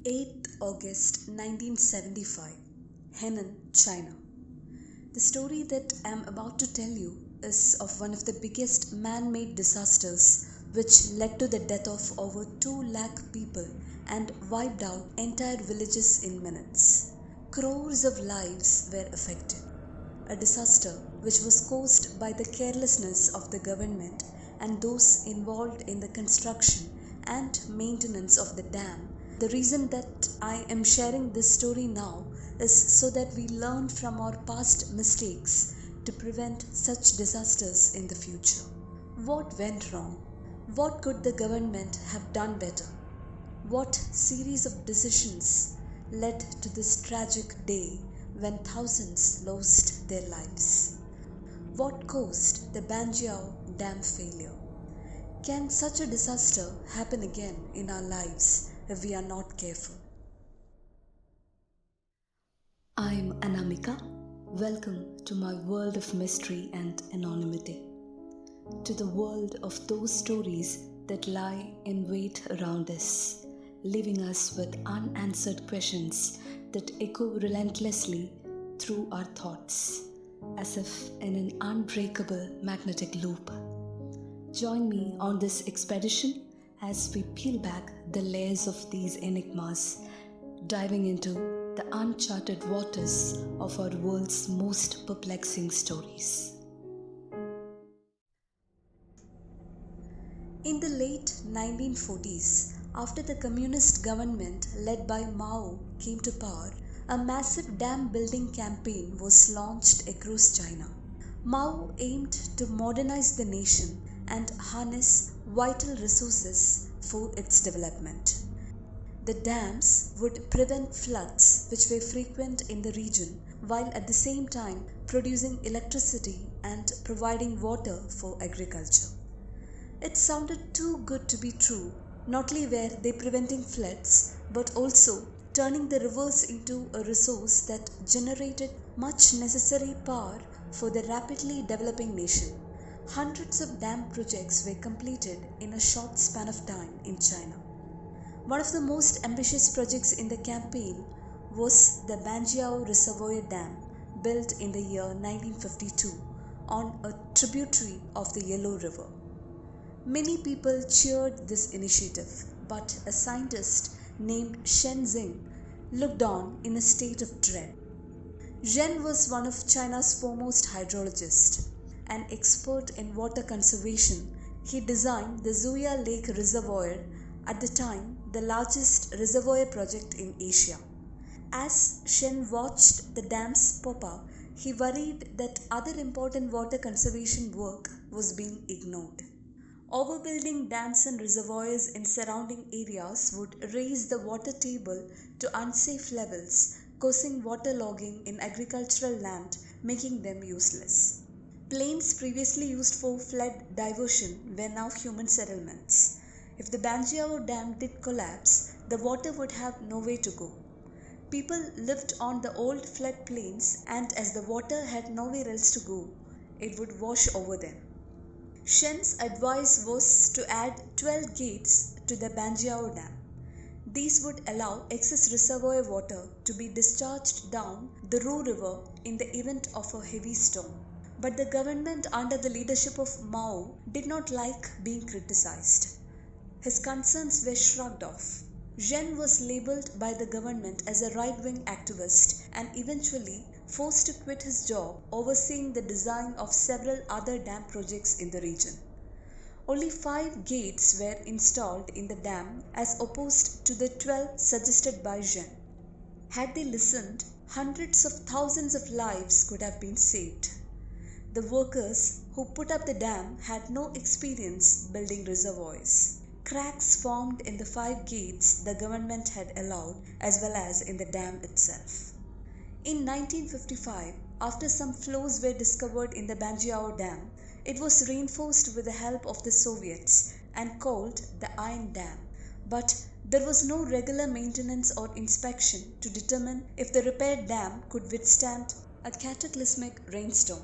8th August 1975, Henan, China. The story that I am about to tell you is of one of the biggest man-made disasters which led to the death of over 2 lakh people and wiped out entire villages in minutes. Crores of lives were affected. A disaster which was caused by the carelessness of the government and those involved in the construction and maintenance of the dam. The reason that I am sharing this story now is so that we learn from our past mistakes to prevent such disasters in the future. What went wrong? What could the government have done better? What series of decisions led to this tragic day when thousands lost their lives? What caused the Banqiao Dam Failure? Can such a disaster happen again in our lives if we are not careful? I'm Anamika. Welcome to my world of mystery and anonymity. To the world of those stories that lie in wait around us, leaving us with unanswered questions that echo relentlessly through our thoughts, as if in an unbreakable magnetic loop. Join me on this expedition as we peel back the layers of these enigmas, diving into the uncharted waters of our world's most perplexing stories. In the late 1940s, after the communist government led by Mao came to power, a massive dam building campaign was launched across China. Mao aimed to modernize the nation and harness vital resources for its development. The dams would prevent floods which were frequent in the region, while at the same time producing electricity and providing water for agriculture. It sounded too good to be true. Not only were they preventing floods, but also turning the rivers into a resource that generated much necessary power for the rapidly developing nation. Hundreds of dam projects were completed in a short span of time in China. One of the most ambitious projects in the campaign was the Banqiao Reservoir Dam, built in the year 1952 on a tributary of the Yellow River. Many people cheered this initiative, but a scientist named Shen Xing looked on in a state of dread. Zhen was one of China's foremost hydrologists. An expert in water conservation, he designed the Zuya Lake Reservoir, at the time the largest reservoir project in Asia. As Shen watched the dam's pop up, he worried that other important water conservation work was being ignored. Overbuilding dams and reservoirs in surrounding areas would raise the water table to unsafe levels, causing waterlogging in agricultural land, making them useless. Plains previously used for flood diversion were now human settlements. If the Banqiao Dam did collapse, the water would have nowhere to go. People lived on the old floodplains, and as the water had nowhere else to go, it would wash over them. Shen's advice was to add 12 gates to the Banqiao Dam. These would allow excess reservoir water to be discharged down the Ru River in the event of a heavy storm. But the government under the leadership of Mao did not like being criticized. His concerns were shrugged off. Zhen was labeled by the government as a right-wing activist and eventually forced to quit his job overseeing the design of several other dam projects in the region. Only 5 gates were installed in the dam as opposed to the 12 suggested by Zhen. Had they listened, hundreds of thousands of lives could have been saved. The workers who put up the dam had no experience building reservoirs. Cracks formed in the 5 gates the government had allowed, as well as in the dam itself. In 1955, after some flaws were discovered in the Banqiao Dam, it was reinforced with the help of the Soviets and called the Iron Dam. But there was no regular maintenance or inspection to determine if the repaired dam could withstand a cataclysmic rainstorm.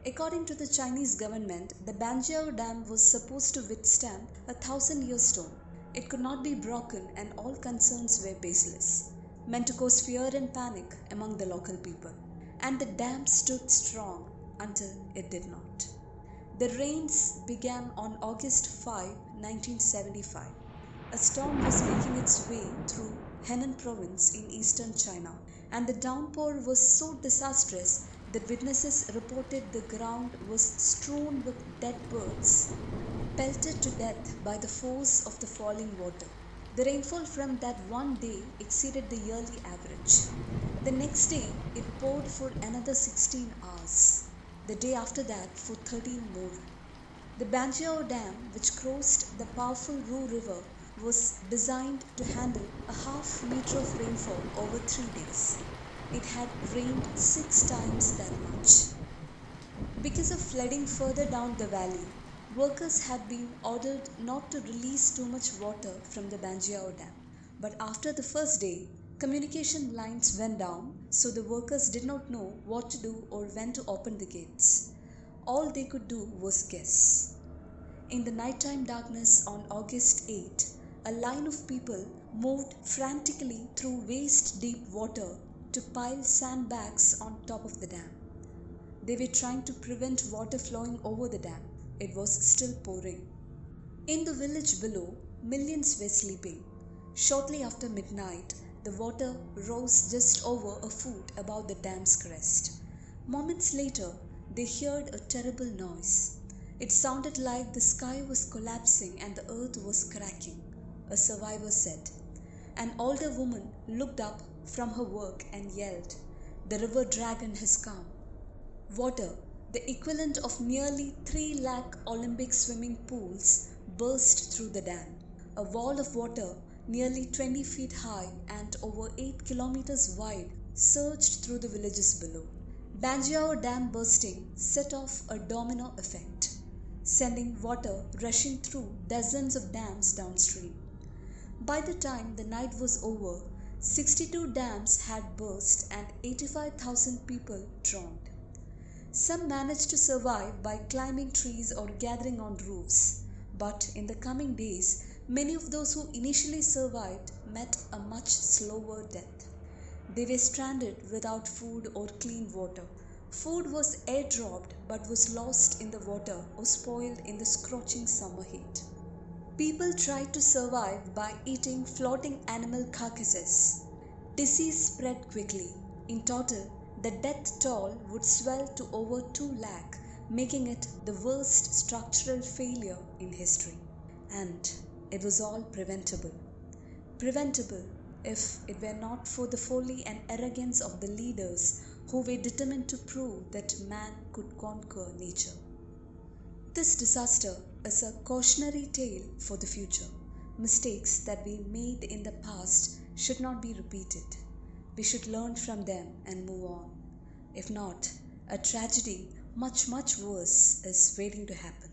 According to the Chinese government, the Banqiao Dam was supposed to withstand a 1,000-year storm. It could not be broken, and all concerns were baseless, meant to cause fear and panic among the local people. And the dam stood strong until it did not. The rains began on August 5, 1975. A storm was making its way through Henan province in eastern China, and the downpour was so disastrous that witnesses reported the ground was strewn with dead birds, pelted to death by the force of the falling water. The rainfall from that one day exceeded the yearly average. The next day, it poured for another 16 hours. The day after that, for 13 more. The Banqiao Dam, which crossed the powerful Ru River, was designed to handle a half meter of rainfall over 3 days. It had rained 6 times that much. Because of flooding further down the valley, workers had been ordered not to release too much water from the Banqiao Dam. But after the first day, communication lines went down, so the workers did not know what to do or when to open the gates. All they could do was guess. In the nighttime darkness on August 8, a line of people moved frantically through waist-deep water to pile sandbags on top of the dam. They were trying to prevent water flowing over the dam. It was still pouring. In the village below, millions were sleeping. Shortly after midnight, the water rose just over a foot above the dam's crest. Moments later, they heard a terrible noise. It sounded like the sky was collapsing and the earth was cracking, a survivor said. An older woman looked up from her work and yelled, "The river dragon has come." Water, the equivalent of nearly 3 lakh Olympic swimming pools, burst through the dam. A wall of water nearly 20 feet high and over 8 kilometers wide surged through the villages below. Banqiao Dam bursting set off a domino effect, sending water rushing through dozens of dams downstream. By the time the night was over, 62 dams had burst and 85,000 people drowned. Some managed to survive by climbing trees or gathering on roofs, but in the coming days, many of those who initially survived met a much slower death. They were stranded without food or clean water. Food was airdropped but was lost in the water or spoiled in the scorching summer heat. People tried to survive by eating floating animal carcasses. Disease spread quickly. In total, the death toll would swell to over 2 lakh, making it the worst structural failure in history. And it was all preventable. Preventable if it were not for the folly and arrogance of the leaders who were determined to prove that man could conquer nature. This disaster is a cautionary tale for the future. Mistakes that we made in the past should not be repeated. We should learn from them and move on. If not, a tragedy much worse is waiting to happen.